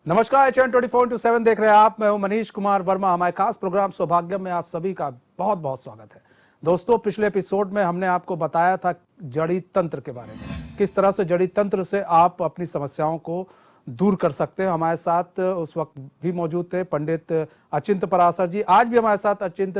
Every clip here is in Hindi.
नमस्कार, एचएन 24/7 देख रहे हैं आप। मैं हूं मनीष कुमार वर्मा। हमारे खास प्रोग्राम सौभाग्य में आप सभी का बहुत बहुत स्वागत है। दोस्तों, पिछले एपिसोड में हमने आपको बताया था जड़ी तंत्र के बारे में, किस तरह से जड़ी तंत्र से आप अपनी समस्याओं को दूर कर सकते हैं। हमारे साथ उस वक्त भी मौजूद थे पंडित अचिंत पराशर जी। आज भी हमारे साथ अचिंत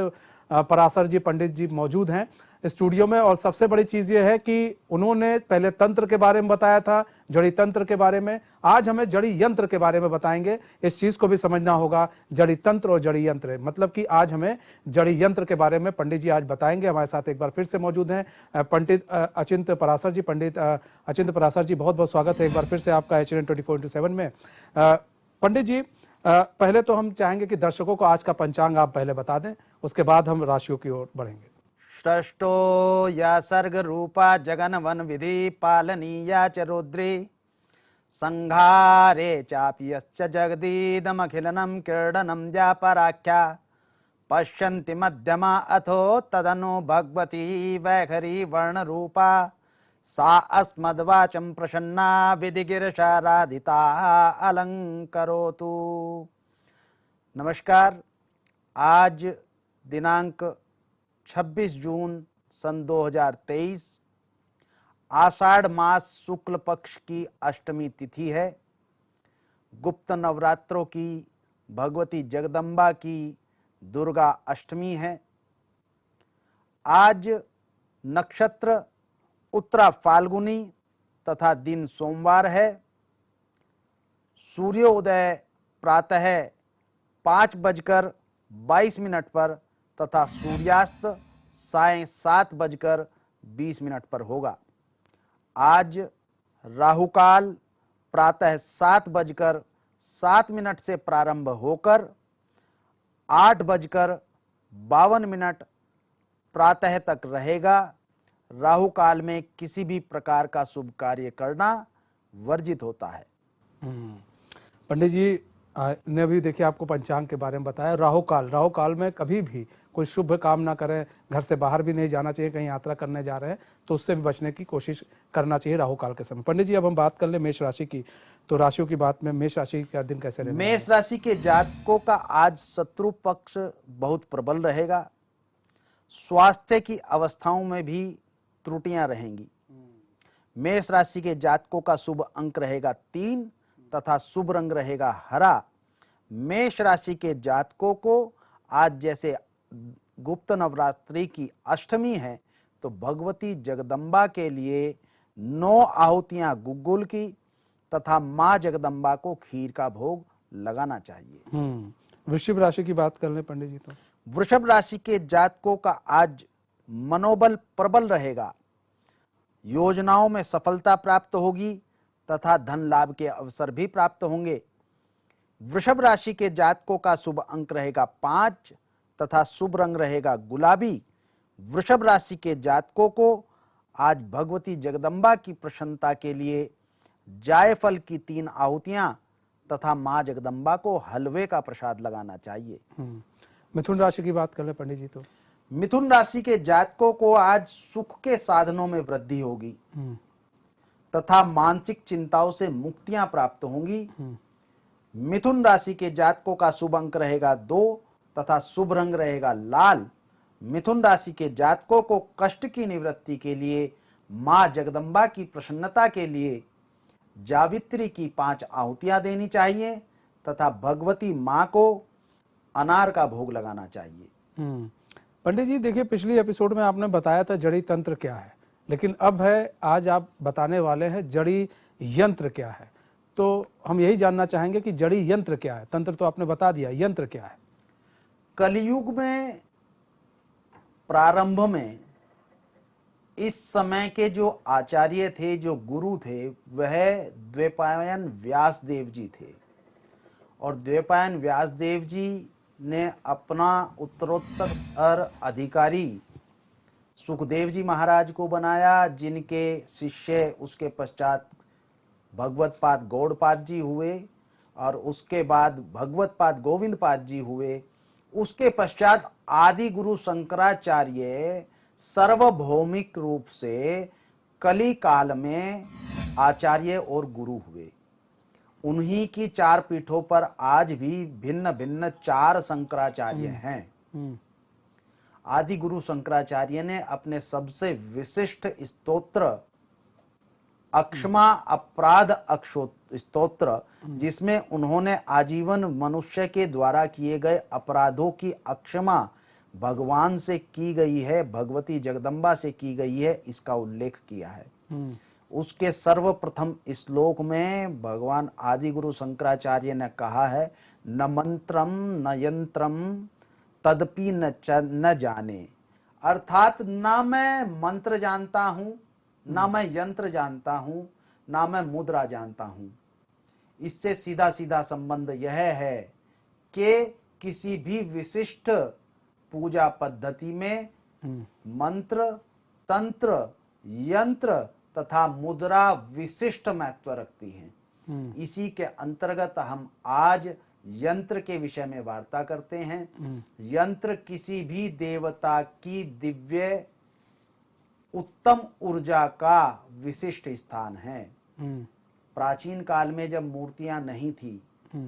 पराशर जी पंडित जी मौजूद हैं स्टूडियो में। और सबसे बड़ी चीज ये है कि उन्होंने पहले तंत्र के बारे में बताया था, जड़ी तंत्र के बारे में। आज हमें जड़ी यंत्र के बारे में बताएंगे। इस चीज को भी समझना होगा, जड़ी तंत्र और जड़ी यंत्र, मतलब कि आज हमें जड़ी यंत्र के बारे में पंडित जी आज बताएंगे। हमारे साथ एक बार फिर से मौजूद हैं पंडित अचिंत पराशर जी। पंडित अचिंत पराशर जी, बहुत बहुत स्वागत है एक बार फिर से आपका एचएन 24/7 में। पंडित जी, पहले तो हम चाहेंगे कि दर्शकों को आज का पंचांग आप पहले बता दें, उसके बाद हम राशियों की ओर बढ़ेंगे। षष्ठो या सर्ग रूपा जगन वन विधि पालनीया च रुद्री संघारे चापि यश्च जगदीदमखिलनं क्रीडनं या पराख्या पश्यन्ति मध्यमा अथो तदनु भगवती वैखरी वर्ण रूपा सा अस्मद्वाचं प्रसन्ना विधिगिरशाराधिता अलंकरोतु। नमस्कार। आज दिनांक 26 जून सन 2023, आषाढ़ मास शुक्ल पक्ष की अष्टमी तिथि है। गुप्त नवरात्रों की भगवती जगदम्बा की दुर्गा अष्टमी है। आज नक्षत्र उत्तरा फाल्गुनी तथा दिन सोमवार है। सूर्योदय प्रातः 5:22 पर तथा सूर्यास्त सायं 7:20 पर होगा। आज राहुकाल प्रातः 7:07 से प्रारंभ होकर 8:52 प्रातः तक रहेगा। राहुकाल में किसी भी प्रकार का शुभ कार्य करना वर्जित होता है। पंडित जी ने भी देखिए आपको पंचांग के बारे में बताया। राहुकाल में कभी भी कोई शुभ काम ना करें, घर से बाहर भी नहीं जाना चाहिए, कहीं यात्रा करने जा रहे हैं तो उससे भी बचने की कोशिश करना चाहिए राहुकाल के समय। पंडित जी, अब हम बात कर लें मेष राशि की, तो राशियों की बात में मेष राशि का दिन कैसे रहेगा? मेष राशि के जातकों का आज शत्रु पक्ष बहुत प्रबल रहेगा। स्वास्थ्य की अवस्थाओं में भी त्रुटियां रहेंगी। मेष राशि के जातकों का शुभ अंक रहेगा 3 तथा शुभ रंग रहेगा हरा। मेष राशि के जातकों को आज जैसे गुप्त नवरात्रि की अष्टमी है तो भगवती जगदम्बा के लिए 9 आहुतियां गुग्गुल की तथा मां जगदम्बा को खीर का भोग लगाना चाहिए। वृषभ राशि की बात कर लें पंडित जी, तो वृषभ राशि के जातकों का आज मनोबल प्रबल रहेगा। योजनाओं में सफलता प्राप्त होगी तथा धन लाभ के अवसर भी प्राप्त होंगे। वृषभ राशि के जातकों का शुभ अंक रहेगा 5 तथा शुभ रंग रहेगा गुलाबी। वृषभ राशि के जातकों को आज भगवती जगदम्बा की प्रसन्नता के लिए जायफल की 3 आहुतियां तथा मां जगदम्बा को हलवे का प्रसाद लगाना चाहिए। मिथुन राशि की बात कर ले पंडित जी, तो मिथुन राशि के जातकों को आज सुख के साधनों में वृद्धि होगी तथा मानसिक चिंताओं से मुक्तियां प्राप्त होंगी। मिथुन राशि के जातकों का शुभ अंक रहेगा 2 तथा शुभ रंग रहेगा लाल। मिथुन राशि के जातकों को कष्ट की निवृत्ति के लिए मां जगदम्बा की प्रसन्नता के लिए जावित्री की 5 आहुतियां देनी चाहिए तथा भगवती मां को अनार का भोग लगाना चाहिए। पंडित जी, देखिए पिछली एपिसोड में आपने बताया था जड़ी तंत्र क्या है, लेकिन अब है आज आप बताने वाले हैं जड़ी यंत्र क्या है। तो हम यही जानना चाहेंगे कि जड़ी यंत्र क्या है। तंत्र तो आपने बता दिया, यंत्र क्या है? कलयुग में प्रारंभ में इस समय के जो आचार्य थे, जो गुरु थे, वह द्वैपायन व्यास देव जी थे। और द्वैपायन व्यास देव जी ने अपना उत्तरोत्तर अधिकारी सुखदेव जी महाराज को बनाया, जिनके शिष्य उसके पश्चात भगवतपाद गौड़पाद जी हुए और उसके बाद भगवतपाद गोविंदपाद जी हुए। उसके पश्चात आदि गुरु शंकराचार्य सार्वभौमिक रूप से कली काल में आचार्य और गुरु हुए। उन्हीं की चार पीठों पर आज भी भिन्न भिन्न चार शंकराचार्य हैं। आदि गुरु शंकराचार्य ने अपने सबसे विशिष्ट स्तोत्र अक्षमा अपराध स्तोत्र, जिसमें उन्होंने आजीवन मनुष्य के द्वारा किए गए अपराधों की अक्षमा भगवान से की गई है, भगवती जगदम्बा से की गई है, इसका उल्लेख किया है। उसके सर्वप्रथम श्लोक में भगवान आदि गुरु शंकराचार्य ने कहा है, न मंत्रम न यंत्रम तदपि न जाने, अर्थात ना मैं मंत्र जानता हूं, ना मैं यंत्र जानता हूं, ना मैं मुद्रा जानता हूं। इससे सीधा सीधा संबंध यह है कि किसी भी विशिष्ट पूजा पद्धति में मंत्र, तंत्र, यंत्र तथा मुद्रा विशिष्ट महत्व रखती हैं। इसी के अंतर्गत हम आज यंत्र के विषय में वार्ता करते हैं। यंत्र किसी भी देवता की दिव्य उत्तम ऊर्जा का विशिष्ट स्थान है। प्राचीन काल में जब मूर्तियां नहीं थी,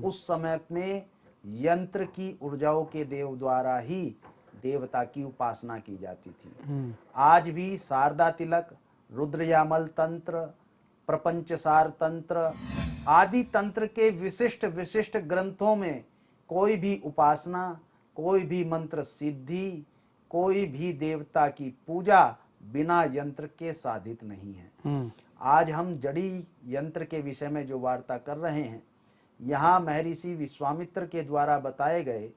उस समय में यंत्र की ऊर्जाओं के देव द्वारा ही देवता की उपासना की जाती थी। आज भी शारदा तिलक, रुद्रयामल तंत्र, प्रपंचसार तंत्र आदि तंत्र के विशिष्ट विशिष्ट ग्रंथों में कोई भी उपासना, कोई भी मंत्र सिद्धि, कोई भी देवता की पूजा बिना यंत्र के साधित नहीं है। आज हम जड़ी यंत्र के विषय में जो वार्ता कर रहे हैं, यहाँ महर्षि विश्वामित्र के द्वारा बताए गए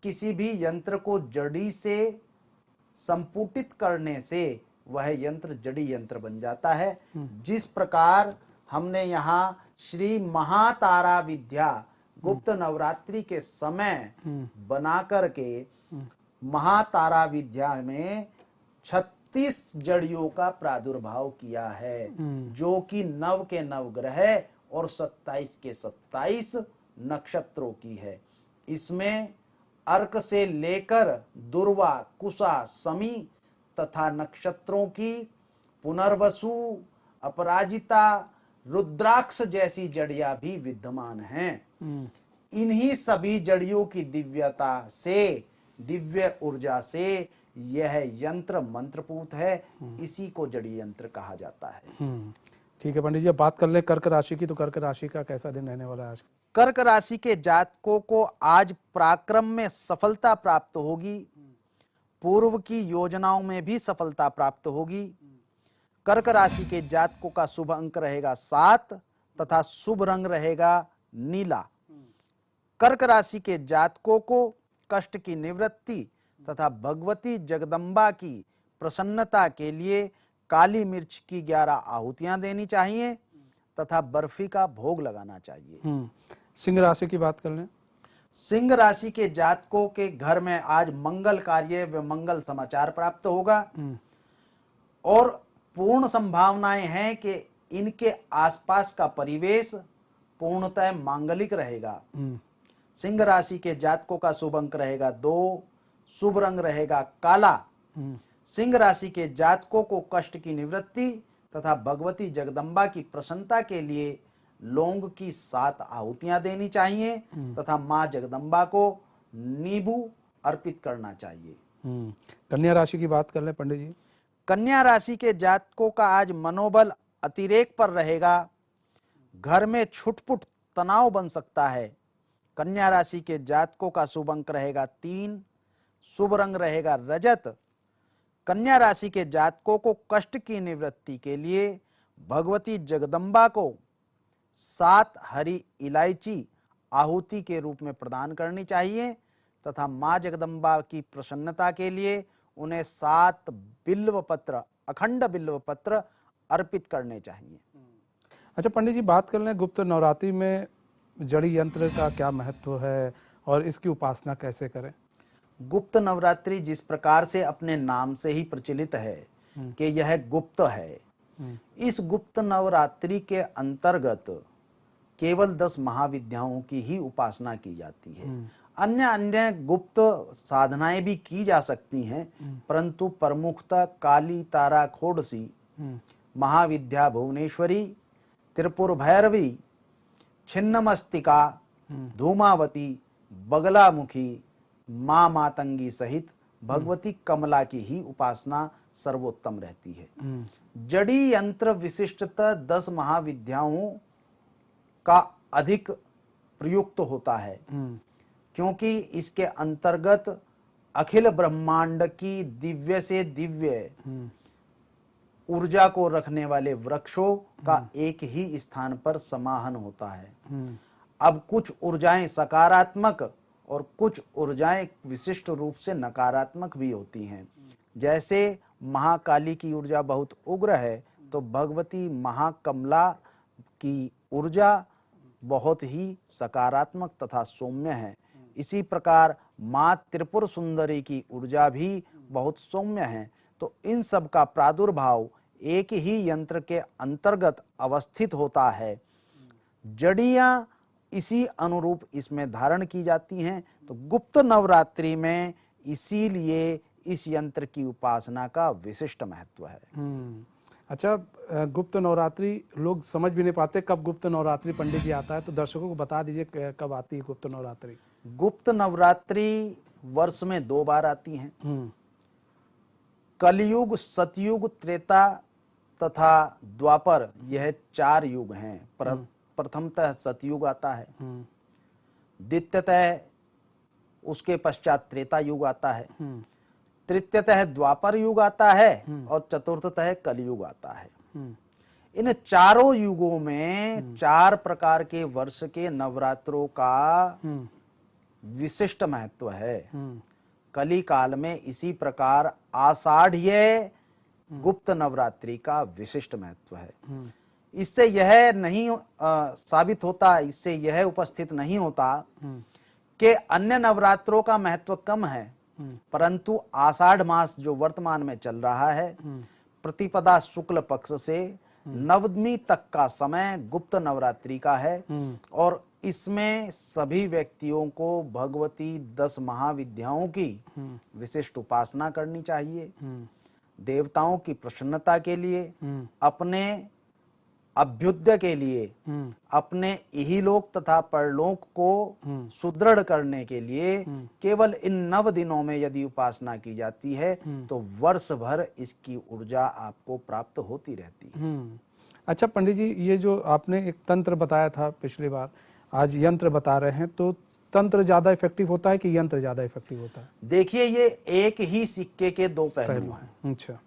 किसी भी यंत्र को जड़ी से संपुटित करने से वह यंत्र जड़ी यंत्र बन जाता है। जिस प्रकार हमने यहाँ श्री महातारा विद्या गुप्त नवरात्रि के समय बना करके महातारा विद्या में 36 जड़ियों का प्रादुर्भाव किया है, जो कि 9 के 9 ग्रह और 27 के 27 नक्षत्रों की है। इसमें अर्क से लेकर दुर्वा, कुशा, समी तथा नक्षत्रों की पुनर्वसु, अपराजिता, रुद्राक्ष जैसी जड़ियां भी विद्यमान हैं। इन्हीं सभी जड़ियों की दिव्यता से, दिव्य ऊर्जा से यह यंत्र मंत्रपूत है। इसी को जड़ी यंत्र कहा जाता है। ठीक है पंडित जी, अब बात कर ले कर्क राशि की। तो कर्क राशि का कैसा दिन रहने वाला है आज? कर्क राशि के जातकों को आज पराक्रम में सफलता प्राप्त होगी, पूर्व की योजनाओं में भी सफलता प्राप्त होगी। कर्क राशि के जातकों का शुभ अंक रहेगा 7 तथा शुभ रंग रहेगा नीला। कर्क राशि के जातकों को कष्ट की निवृत्ति तथा भगवती जगदम्बा की प्रसन्नता के लिए काली मिर्च की 11 आहुतियां देनी चाहिए तथा बर्फी का भोग लगाना चाहिए। सिंह राशि की बात कर लें। सिंह राशि के जातकों के घर में आज मंगल कार्य व मंगल समाचार प्राप्त होगा और पूर्ण संभावनाएं हैं कि इनके आसपास का परिवेश पूर्णतः मांगलिक रहेगा। सिंह राशि के जातकों का शुभ अंक रहेगा 2, शुभ रंग रहेगा काला। सिंह राशि के जातकों को कष्ट की निवृत्ति तथा भगवती जगदम्बा की प्रसन्नता के लिए लौंग की 7 आहुतियां देनी चाहिए तथा मां जगदम्बा को नींबू अर्पित करना चाहिए। कन्या राशि की बात कर लें पंडित जी। कन्या राशि के जातकों का आज मनोबल अतिरेक पर रहेगा। घर में छुटपुट तनाव बन सकता है। कन्या राशि के जातकों का शुभ अंक रहेगा 3, शुभ रंग रहेगा रजत। कन्या राशि के जातकों को कष्ट की निवृत्ति के लिए भगवती जगदम्बा को 7 हरी इलायची आहुति के रूप में प्रदान करनी चाहिए तथा मां जगदम्बा की प्रसन्नता के लिए उन्हें 7 बिल्व पत्र, अखंड बिल्व पत्र अर्पित करने चाहिए। अच्छा पंडित जी, बात कर लें गुप्त नवरात्रि में जड़ी यंत्र का क्या महत्व है और इसकी उपासना कैसे करें? गुप्त नवरात्रि जिस प्रकार से अपने नाम से ही प्रचलित है कि यह गुप्त है, इस गुप्त नवरात्रि के अंतर्गत केवल 10 महाविद्याओं की ही उपासना की जाती है। अन्य अन्य गुप्त साधनाएं भी की जा सकती हैं, परंतु प्रमुखतः काली तारा खोडसी, महाविद्या भुवनेश्वरी, त्रिपुर भैरवी, छिन्नमस्तिका, धूमावती, बगलामुखी, माँ मातंगी सहित भगवती कमला की ही उपासना सर्वोत्तम रहती है। जड़ी यंत्र विशिष्टतः 10 महाविद्याओं का अधिक प्रयुक्त होता है, क्योंकि इसके अंतर्गत अखिल ब्रह्मांड की दिव्य से दिव्य ऊर्जा को रखने वाले वृक्षों का एक ही स्थान पर समाहन होता है। अब कुछ ऊर्जाएं सकारात्मक और कुछ ऊर्जाएं विशिष्ट रूप से नकारात्मक भी होती हैं। जैसे महाकाली की ऊर्जा बहुत उग्र है, तो भगवती महाकमला की ऊर्जा बहुत ही सकारात्मक तथा सौम्य है। इसी प्रकार माँ त्रिपुर सुंदरी की ऊर्जा भी बहुत सौम्य है। तो इन सब का प्रादुर्भाव एक ही यंत्र के अंतर्गत अवस्थित होता है। जड़ियां इसी अनुरूप इसमें धारण की जाती हैं। तो गुप्त नवरात्रि में इसीलिए इस यंत्र की उपासना का विशिष्ट महत्व है। अच्छा, गुप्त नवरात्रि लोग समझ भी नहीं पाते कब गुप्त नवरात्रि पंडित जी आता है, तो दर्शकों को बता दीजिए कब आती है गुप्त नवरात्रि। गुप्त नवरात्रि वर्ष में 2 बार आती हैं। कलयुग, सतयुग, त्रेता तथा द्वापर, यह 4 युग हैं। प्रथमतः सतयुग आता है, द्वितीयतः उसके पश्चात त्रेता युग आता है, तृतीयतः द्वापर युग आता है और चतुर्थतः कलयुग आता है। इन चारों युगों में 4 प्रकार के वर्ष के नवरात्रों का विशिष्ट महत्व है। कली काल में इसी प्रकार आषाढ़ीय गुप्त नवरात्रि का विशिष्ट महत्व है। इससे यह नहीं साबित होता, इससे यह उपस्थित नहीं होता कि अन्य नवरात्रों का महत्व कम है, परंतु आषाढ़ मास जो वर्तमान में चल रहा है, प्रतिपदा शुक्ल पक्ष से नवमी तक का समय गुप्त नवरात्रि का है और इसमें सभी व्यक्तियों को भगवती 10 महाविद्याओं की विशिष्ट उपासना करनी चाहिए। देवताओं की प्रसन्नता के लिए, अपने अभ्युदय के लिए, अपने इहलोक तथा परलोक को सुदृढ़ करने के लिए केवल इन 9 दिनों में यदि उपासना की जाती है तो वर्ष भर इसकी ऊर्जा आपको प्राप्त होती रहती है। अच्छा पंडित जी, ये जो आपने एक तंत्र बताया था पिछली बार, आज यंत्र बता रहे हैं, तो तंत्र ज्यादा इफेक्टिव होता है कि यंत्र ज्यादा इफेक्टिव होता है? देखिए, ये एक ही सिक्के के 2 पहलू हैं। अच्छा।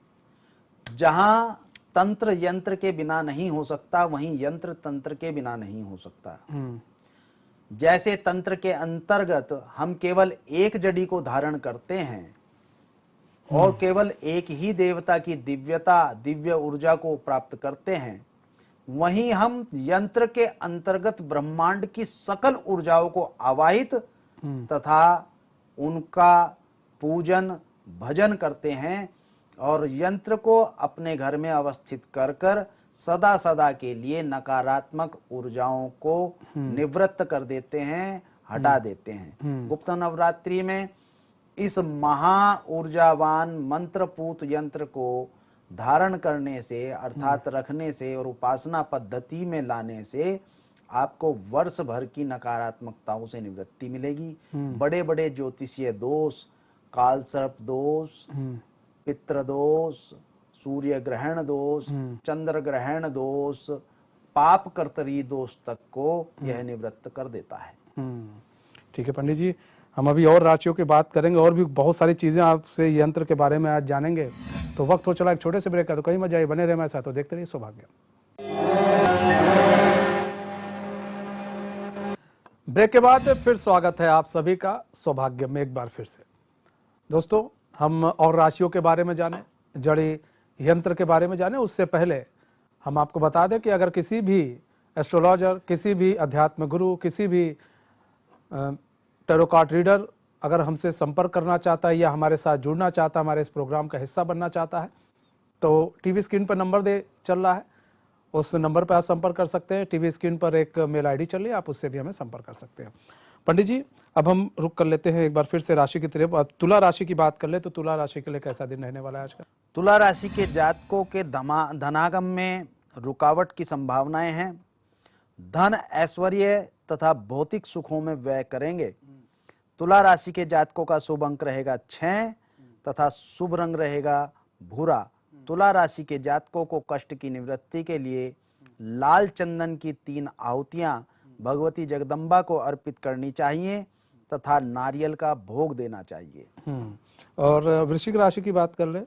जहां तंत्र यंत्र के बिना नहीं हो सकता, वहीं यंत्र तंत्र के बिना नहीं हो सकता। जैसे तंत्र के अंतर्गत हम केवल एक जड़ी को धारण करते हैं और केवल एक ही देवता की दिव्यता, दिव्य ऊर्जा को प्राप्त करते हैं, वहीं हम यंत्र के अंतर्गत ब्रह्मांड की सकल ऊर्जाओं को आवाहित तथा उनका पूजन भजन करते हैं और यंत्र को अपने घर में अवस्थित कर कर सदा सदा के लिए नकारात्मक ऊर्जाओं को निवृत्त कर देते हैं, हटा देते हैं। गुप्त नवरात्रि में इस महा ऊर्जावान मंत्रपूत यंत्र को धारण करने से अर्थात रखने से और उपासना पद्धति में लाने से आपको वर्ष भर की नकारात्मकताओं से निवृत्ति मिलेगी। बड़े बड़े ज्योतिषीय दोष, काल सर्प दोष, पितृ दोष, सूर्य ग्रहण दोष, चंद्र ग्रहण दोष, पाप कर्तरी दोष तक को यह निवृत्त कर देता है। ठीक है पंडित जी, हम अभी और राशियों की बात करेंगे और भी बहुत सारी चीजें आपसे यंत्र के बारे में आज जानेंगे। तो वक्त हो चला एक छोटे से ब्रेक का, तो कहीं मत जाइए, बने रहे हमारे साथ, तो देखते रहिए सौभाग्य। ब्रेक के बाद फिर स्वागत है आप सभी का सौभाग्य में एक बार फिर से। दोस्तों, हम और राशियों के बारे में जाने, जड़ी यंत्र के बारे में जाने, उससे पहले हम आपको बता दें कि अगर किसी भी एस्ट्रोलॉजर, किसी भी अध्यात्म गुरु, किसी भी टैरो कार्ड रीडर अगर हमसे संपर्क करना चाहता है या हमारे साथ जुड़ना चाहता है, हमारे इस प्रोग्राम का हिस्सा बनना चाहता है, तो टीवी स्क्रीन पर नंबर चल रहा है, उस नंबर पर आप संपर्क कर सकते हैं। टीवी स्क्रीन पर एक मेल आईडी चल रही है, आप उससे भी हमें संपर्क कर सकते हैं। पंडित जी, अब हम रुक कर लेते हैं एक बार फिर से राशि की तरफ। तुला राशि की बात कर ले तो तुला राशि के लिए कैसा दिन रहने वाला है आज का? तुला राशि के जातकों के धनागम में रुकावट की संभावनाएं हैं। धन ऐश्वर्य तथा भौतिक सुखों में व्यय करेंगे। तुला राशि के जातकों का शुभ अंक रहेगा 6 तथा शुभ रंग रहेगा भूरा। तुला राशि के जातकों को कष्ट की निवृत्ति के लिए लाल चंदन की 3 आहुतियां भगवती जगदम्बा को अर्पित करनी चाहिए तथा नारियल का भोग देना चाहिए। और वृश्चिक राशि की बात कर ले।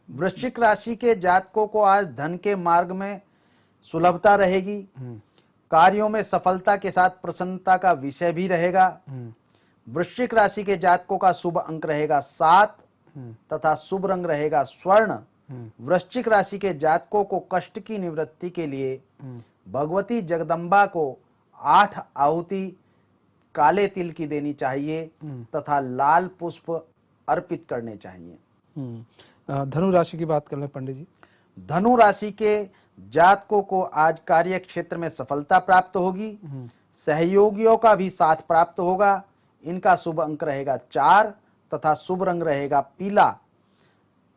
वृश्चिक राशि के जातकों को आज धन के मार्ग में सुलभता रहेगी। कार्यों में सफलता के साथ प्रसन्नता का विषय भी रहेगा। वृश्चिक राशि के जातकों का शुभ अंक रहेगा 7 तथा शुभ रंग रहेगा स्वर्ण। वृश्चिक राशि के जातकों को कष्ट की निवृत्ति के लिए भगवती जगदम्बा को 8 आहुति काले तिल की देनी चाहिए तथा लाल पुष्प अर्पित करने चाहिए। धनु राशि की बात कर ले पंडित जी। धनु राशि के जातकों को आज कार्य क्षेत्र में सफलता प्राप्त होगी। सहयोगियों का भी साथ प्राप्त होगा। इनका शुभ अंक रहेगा 4 तथा शुभ रंग रहेगा पीला।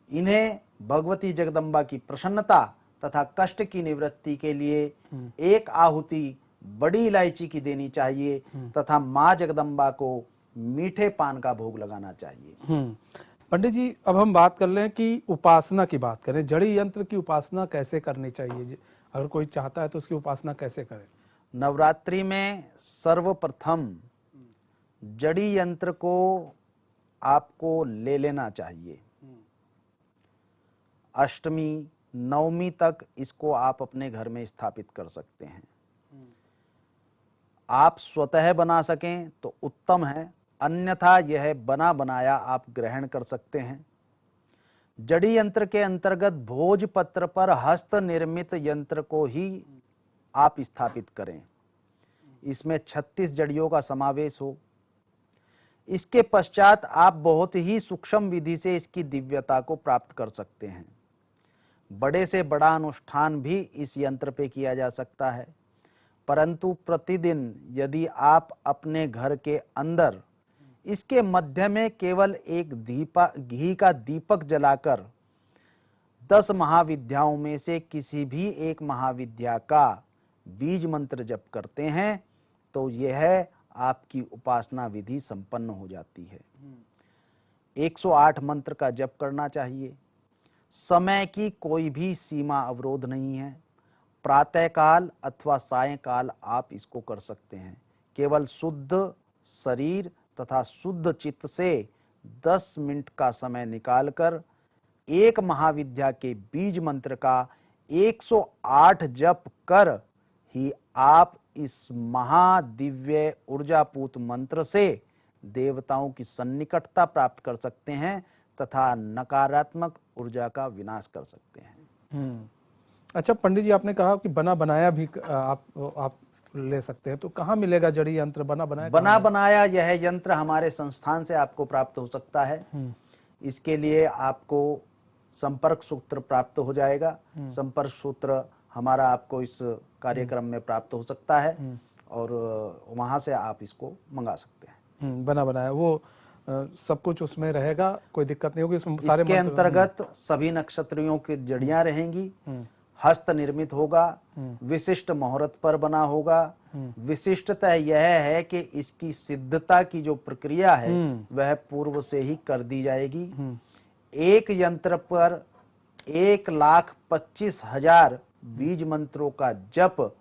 इन्हें भगवती जगदम्बा की प्रसन्नता तथा कष्ट की निवृत्ति के लिए 1 आहुति बड़ी इलायची की देनी चाहिए तथा माँ जगदम्बा को मीठे पान का भोग लगाना चाहिए। पंडित जी, अब हम बात कर लें कि उपासना की बात करें। जड़ी यंत्र की उपासना कैसे करनी चाहिए जी? अगर कोई चाहता है तो उसकी उपासना कैसे करें? नवरात्रि में सर्वप्रथम जड़ी यंत्र को आपको ले लेना चाहिए। अष्टमी नवमी तक इसको आप अपने घर में स्थापित कर सकते हैं। आप स्वतः बना सकें तो उत्तम है, अन्यथा यह बना बनाया आप ग्रहण कर सकते हैं। जड़ी यंत्र के अंतर्गत भोजपत्र पर हस्त निर्मित यंत्र को ही आप स्थापित करें। इसमें 36 जड़ियों का समावेश हो। इसके पश्चात आप बहुत ही सूक्ष्म विधि से इसकी दिव्यता को प्राप्त कर सकते हैं। बड़े से बड़ा अनुष्ठान भी इस यंत्र पे किया जा सकता है, परंतु प्रतिदिन यदि आप अपने घर के अंदर इसके मध्य में केवल एक घी का दीपक जलाकर 10 महाविद्याओं में से किसी भी एक महाविद्या का बीज मंत्र जप करते हैं तो यह आपकी उपासना विधि संपन्न हो जाती है। 108 मंत्र का जप करना चाहिए। समय की कोई भी सीमा अवरोध नहीं है। प्रातःकाल अथवा सायंकाल आप इसको कर सकते हैं। केवल शुद्ध शरीर तथा शुद्ध चित्त से 10 मिनट का समय निकालकर एक महाविद्या के बीज मंत्र का 108 जप कर ही आप इस महादिव्य ऊर्जापूत मंत्र से देवताओं की सन्निकटता प्राप्त कर सकते हैं तथा नकारात्मक ऊर्जा का विनाश कर सकते हैं। अच्छा पंडित जी, आपने कहा कि बना बनाया भी आप ले सकते हैं, तो कहाँ मिलेगा जड़ी यंत्र बना बनाया? बना बनाया यह यंत्र हमारे संस्थान से आपको प्राप्त हो सकता है। इसके लिए आपको संपर्क सूत्र प्राप्त हो जाएगा। संपर्क सूत्र हमारा आपको इस कार्यक्रम में प्राप्त हो सकता है और वहां से आप इसको मंगा सकते हैं। बना बनाया वो सब कुछ उसमें रहेगा, कोई दिक्कत नहीं होगी इसमें? सारे इसके अंतर्गत सभी नक्षत्रियों की जड़ियां रहेंगी। हस्त निर्मित होगा, विशिष्ट मुहूर्त पर बना होगा। विशिष्टता यह है कि इसकी सिद्धता की जो प्रक्रिया है वह पूर्व से ही कर दी जाएगी। एक यंत्र पर 1,25,000 बीज मंत्रों का जप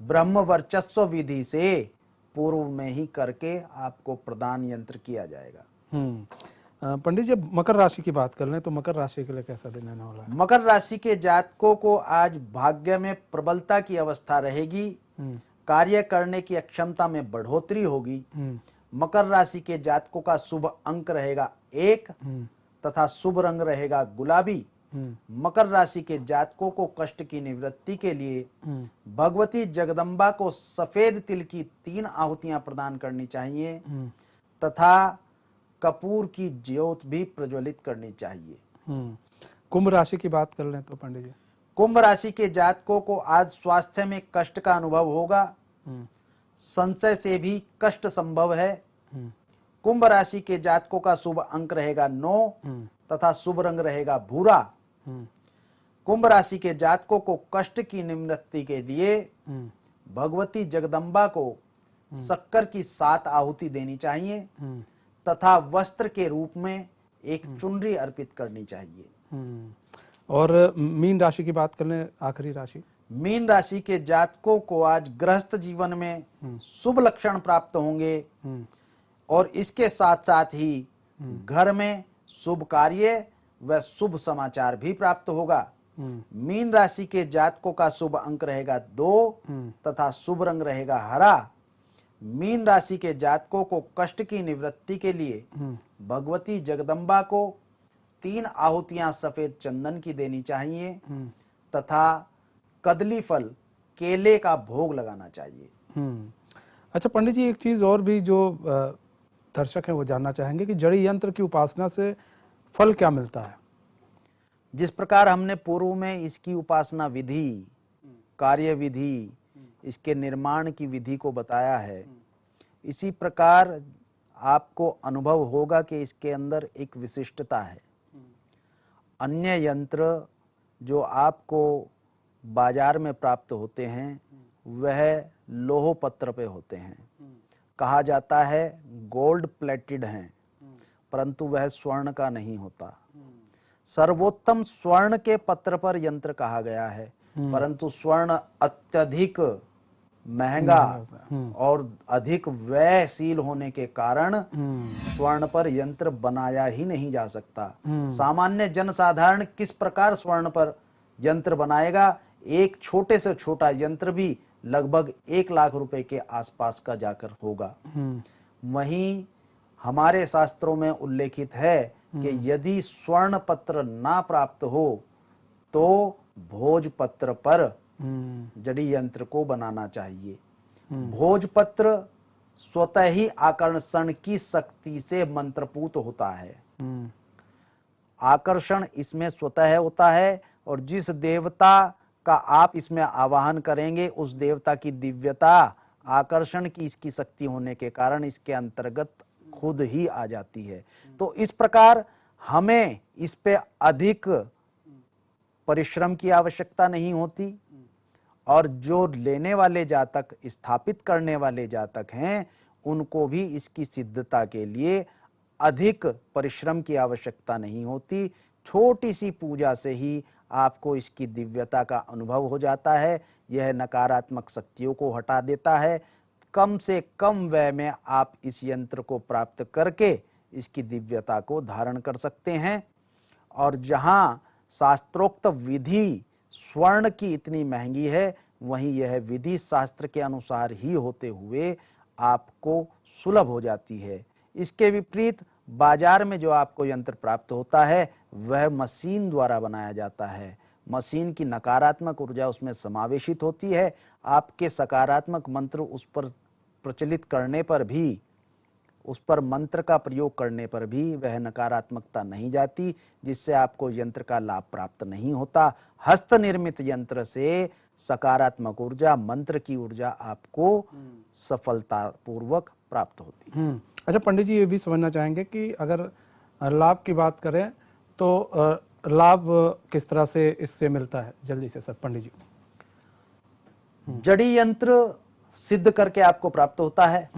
ब्रह्म वर्चस्व विधि से पूर्व में ही करके आपको प्रदान यंत्र किया जाएगा। पंडित जी, मकर राशि की बात कर लें तो मकर राशि के लिए कैसा दिन रहने वाला है? मकर राशि के जातकों को आज भाग्य में प्रबलता की अवस्था रहेगी। कार्य करने की अक्षमता में बढ़ोतरी होगी। मकर राशि के जातकों का शुभ अंक रहेगा 1 तथा शुभ रंग रहेगा गुलाबी। मकर राशि के जातकों को कष्ट की निवृत्ति के लिए भगवती जगदम्बा को सफेद तिल की 3 आहुतियां प्रदान करनी चाहिए तथा कपूर की ज्योत भी प्रज्वलित करनी चाहिए। कुंभ राशि की बात कर लें तो पंडित जी। कुंभ राशि के जातकों को आज स्वास्थ्य में कष्ट का अनुभव होगा। संशय से भी कष्ट संभव है। कुंभ राशि के जातकों का शुभ अंक रहेगा 9 तथा शुभ रंग रहेगा भूरा। कुंभ राशि के जातकों को कष्ट की निवृत्ति के लिए भगवती जगदम्बा को शक्कर की 7 आहुति देनी चाहिए तथा वस्त्र के रूप में एक चुनरी अर्पित करनी चाहिए। और मीन राशि की बात कर लें, आखिरी राशि। मीन राशि के जातकों को आज गृहस्थ जीवन में शुभ लक्षण प्राप्त होंगे और इसके साथ साथ ही घर में शुभ कार्य व शुभ समाचार भी प्राप्त होगा। मीन राशि के जातकों का शुभ अंक रहेगा 2 तथा शुभ रंग रहेगा हरा। मीन राशि के जातकों को कष्ट की निवृत्ति के लिए भगवती जगदम्बा को 3 आहुतियां सफेद चंदन की देनी चाहिए तथा कदली फल केले का भोग लगाना चाहिए। अच्छा पंडित जी, एक चीज और भी जो दर्शक हैं वो जानना चाहेंगे कि जड़ी यंत्र की उपासना से फल क्या मिलता है? जिस प्रकार हमने पूर्व में इसकी उपासना विधि, कार्य विधि, इसके निर्माण की विधि को बताया है, इसी प्रकार आपको अनुभव होगा कि इसके अंदर एक विशिष्टता है। अन्य यंत्र जो आपको बाजार में प्राप्त होते हैं वह लोह पत्र पे होते हैं, कहा जाता है गोल्ड प्लेटेड हैं, परंतु वह स्वर्ण का नहीं होता। सर्वोत्तम स्वर्ण के पत्र पर यंत्र कहा गया है, परंतु स्वर्ण अत्यधिक महंगा और अधिक व्ययशील होने के कारण स्वर्ण पर यंत्र बनाया ही नहीं जा सकता। सामान्य जनसाधारण किस प्रकार स्वर्ण पर यंत्र बनाएगा? एक छोटे से छोटा यंत्र भी लगभग 1 लाख रुपए के आसपास का जाकर होगा। वहीं हमारे शास्त्रों में उल्लेखित है कि यदि स्वर्ण पत्र ना प्राप्त हो तो भोजपत्र पर जड़ी यंत्र को बनाना चाहिए। भोजपत्र स्वतः ही आकर्षण की शक्ति से मंत्रपूत होता है। आकर्षण इसमें स्वतः होता है और जिस देवता का आप इसमें आवाहन करेंगे उस देवता की दिव्यता, आकर्षण की इसकी शक्ति होने के कारण इसके अंतर्गत खुद ही आ जाती है। तो इस प्रकार हमें इस पे अधिक परिश्रम की आवश्यकता नहीं होती और जो लेने वाले जातक, स्थापित करने वाले जातक हैं, उनको भी इसकी सिद्धता के लिए अधिक परिश्रम की आवश्यकता नहीं होती। छोटी सी पूजा से ही आपको इसकी दिव्यता का अनुभव हो जाता है। यह नकारात्मक शक्तियों को हटा देता है। कम से कम व्यय में आप इस यंत्र को प्राप्त करके इसकी दिव्यता को धारण कर सकते हैं। और जहां शास्त्रोक्त विधि स्वर्ण की इतनी महंगी है, वहीं यह विधि शास्त्र के अनुसार ही होते हुए आपको सुलभ हो जाती है। इसके विपरीत बाजार में जो आपको यंत्र प्राप्त होता है वह मशीन द्वारा बनाया जाता है। मशीन की नकारात्मक ऊर्जा उसमें समावेशित होती है। आपके सकारात्मक मंत्र उस पर प्रचलित करने पर भी, उस पर मंत्र का प्रयोग करने पर भी वह नकारात्मकता नहीं जाती, जिससे आपको यंत्र का लाभ प्राप्त नहीं होता। हस्त निर्मित यंत्र से सकारात्मक ऊर्जा, मंत्र की ऊर्जा आपको सफलतापूर्वक प्राप्त होती है। अच्छा पंडित जी, ये भी समझना चाहेंगे कि अगर लाभ की बात करें तो लाभ किस तरह से इससे मिलता है? जल्दी से सर पंडित जी। जड़ी यंत्र सिद्ध करके आपको प्राप्त होता है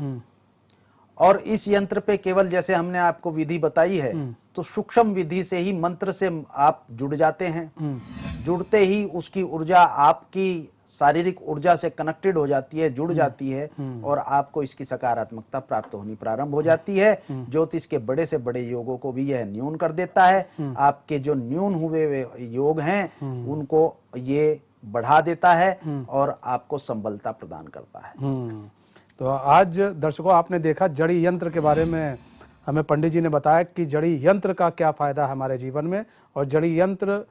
और इस यंत्र पे केवल जैसे हमने आपको विधि बताई है तो सूक्ष्म विधि से ही मंत्र से आप जुड़ जाते हैं। जुड़ते ही उसकी ऊर्जा आपकी शारीरिक ऊर्जा से कनेक्टेड हो जाती है, जुड़ जाती है और आपको इसकी सकारात्मकता प्राप्त होनी प्रारंभ हो जाती है। ज्योतिष के बड़े से बड़े योगों को भी यह न्यून कर देता है। आपके जो न्यून हुए योग हैं उनको ये बढ़ा देता है और आपको संबलता प्रदान करता है। तो आज दर्शकों आपने देखा जड़ी यंत्र के बारे में हमें पंडित जी ने बताया कि जड़ी यंत्र का क्या फायदा है हमारे जीवन में, और जड़ी यंत्र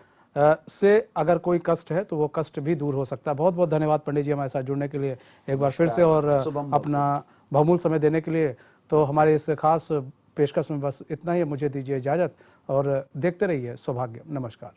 से अगर कोई कष्ट है तो वो कष्ट भी दूर हो सकता है। बहुत बहुत धन्यवाद पंडित जी हमारे साथ जुड़ने के लिए एक बार फिर से और अपना बहुमूल्य समय देने के लिए। तो हमारे इस खास पेशकश में बस इतना ही। मुझे दीजिए इजाजत और देखते रहिए सौभाग्य। नमस्कार।